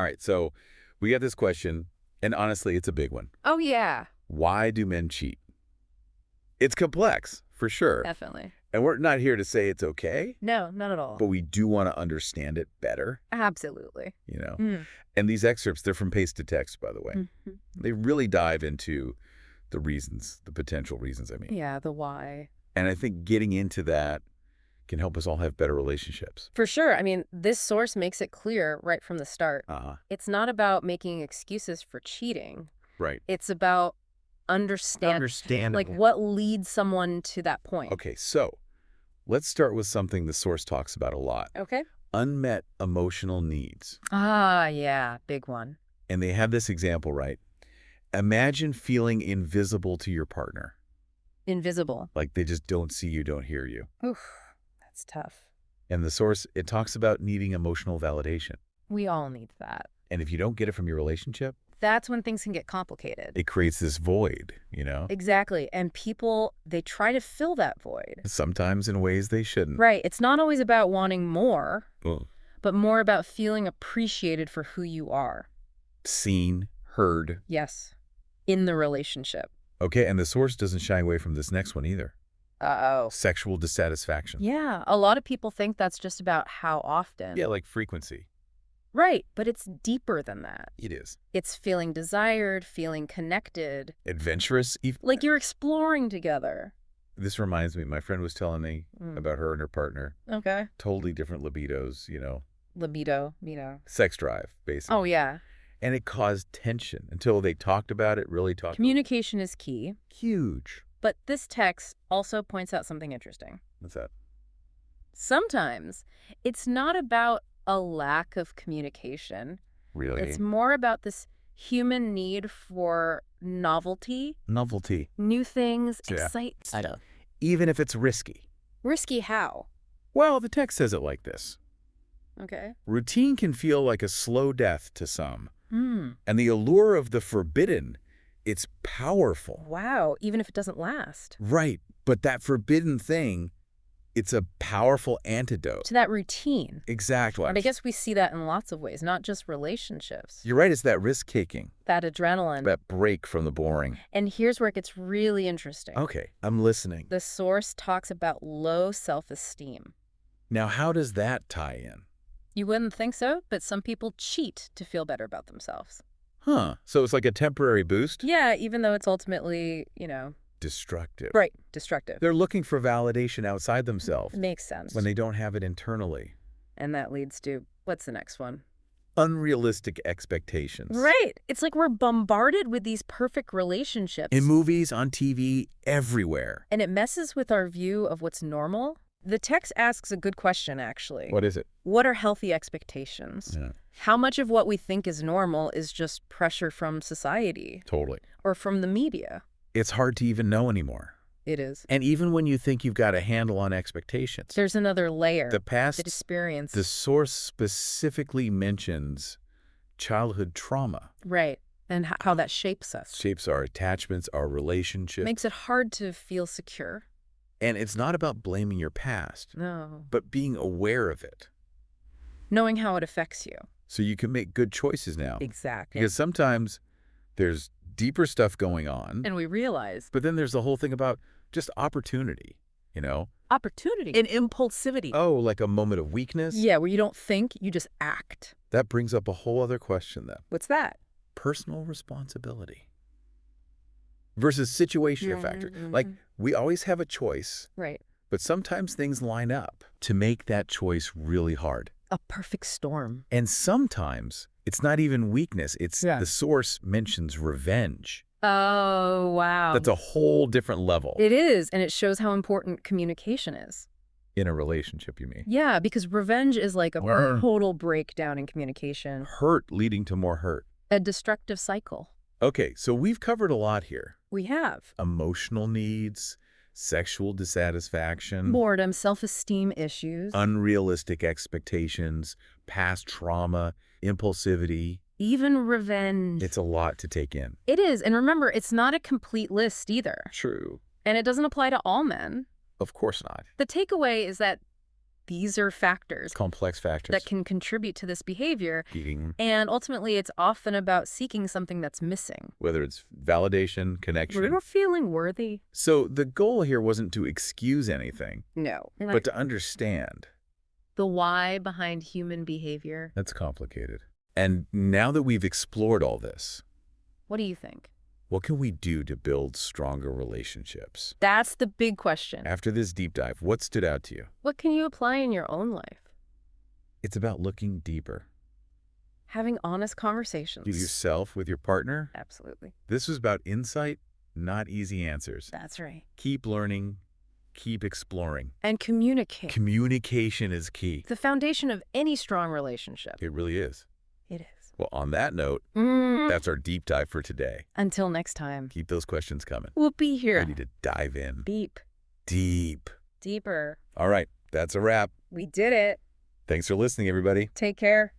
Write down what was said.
All right, so we got this question, and honestly, it's a big one. Oh, yeah, Why do men cheat? It's complex, for sure. definitely. And we're not here to say it's okay, No, not at all. but we do want to understand it better, Absolutely. you know? Mm. And these excerpts, they're from Paste to Text, by the way. Mhm. They really dive into the reasons, the potential reasons, I mean. Yeah, the why. And I think getting into that can help us all have better relationships. For sure. I mean, this source makes it clear right from the start. It's not about making excuses for cheating. Right. It's about Understanding. like what leads someone to that point. Okay, so let's start with something the source talks about a lot. Okay. Unmet emotional needs. Ah, yeah, big one. And they have this example, right? Imagine feeling invisible to your partner. Invisible. Like they just don't see you, don't hear you. Oof, that's tough. And the source, it talks about needing emotional validation. We all need that. And if you don't get it from your relationship, That's when things can get complicated. it creates this void, you know? Exactly. And people, they try to fill that void. Sometimes in ways they shouldn't. Right. It's not always about wanting more, Ugh. but more about feeling appreciated for who you are. Seen, heard. Yes. In the relationship. Okay, and the source doesn't shy away from this next one either. Uh-oh. Sexual dissatisfaction. Yeah. A lot of people think that's just about how often. Yeah, like frequency. Right. But it's deeper than that. It is. It's feeling desired, feeling connected, Adventurous. like you're exploring together. This reminds me, my friend was telling me about her and her partner. Okay. Totally different libidos, you know. Libido, Sex drive, basically. Oh, yeah. And it caused tension until they talked about it, really talked Communication is key. Huge. But this text also points out something interesting. What's that? Sometimes it's not about a lack of communication. Really? It's more about this human need for novelty, Novelty. new things, Yeah. excitement. Even if it's risky. Risky how? Well, the text says it like this. Okay. Routine can feel like a slow death to some. Hmm. And the allure of the forbidden, it's powerful. Wow. Even if it doesn't last. Right. But that forbidden thing, it's a powerful antidote. To that routine. Exactly. And I guess we see that in lots of ways, not just relationships. You're right. It's that risk-taking, That adrenaline. that break from the boring. And here's where it gets really interesting. Okay, I'm listening. The source talks about low self-esteem. Now, how does that tie in? You wouldn't think so, but some people cheat to feel better about themselves. Huh. So it's like a temporary boost? Yeah, even though it's ultimately, Destructive. right, destructive. They're looking for validation outside themselves Makes sense. when they don't have it internally. And that leads to, what's the next one? Unrealistic expectations. Right. It's like we're bombarded with these perfect relationships. In movies, on TV, everywhere. And it messes with our view of what's normal. The text asks a good question, actually. What is it? What are healthy expectations? Yeah, How much of what we think is normal is just pressure from society totally. or from the media? It's hard to even know anymore. It is. And even when you think you've got a handle on expectations, There's another layer. the past, that experience. the source specifically mentions childhood trauma. Right. And how that shapes us. Shapes our attachments, our relationships. Makes it hard to feel secure. And it's not about blaming your past, No. but being aware of it Knowing how it affects you. so you can make good choices now. Exactly. Because sometimes there's deeper stuff going on, And we realize but then there's the whole thing about just opportunity, you know? opportunity and impulsivity. Oh, like a moment of weakness? Yeah, where you don't think, you just act. That brings up a whole other question then. What's that? Personal responsibility versus situational factor. Like, we always have a choice, Right. but sometimes things line up to make that choice really hard. A perfect storm. And sometimes it's not even weakness. It's Yeah. the source mentions revenge. Oh, wow. That's a whole different level It is, and it shows how important communication is. in a relationship, you mean? Yeah, because revenge is like a Word. total breakdown in communication. Hurt leading to more hurt. A destructive cycle. Okay, so we've covered a lot here. We have. Emotional needs, sexual dissatisfaction, Boredom, self-esteem issues. unrealistic expectations, past trauma, impulsivity. Even revenge. It's a lot to take in. It is. And remember, it's not a complete list either. True. And it doesn't apply to all men. Of course not. The takeaway is that these are factors Complex factors. that can contribute to this behavior. Eating, And ultimately, it's often about seeking something that's missing. whether it's validation, connection. We're not feeling worthy. So the goal here wasn't to excuse anything, No. but to understand. The why behind human behavior. That's complicated. And now that we've explored all this, What do you think? what can we do to build stronger relationships? That's the big question. After this deep dive, what stood out to you? What can you apply in your own life? It's about looking deeper. Having honest conversations. With yourself, with your partner. Absolutely. This was about insight, not easy answers. That's right. Keep learning, keep exploring. And communicate. Communication is key. The foundation of any strong relationship. It really is. It is. Well, on that note, that's our deep dive for today. Until next time. Keep those questions coming. We'll be here. Ready to dive in. Deep. Deep. Deeper. All right, that's a wrap. We did it. Thanks for listening, everybody. Take care.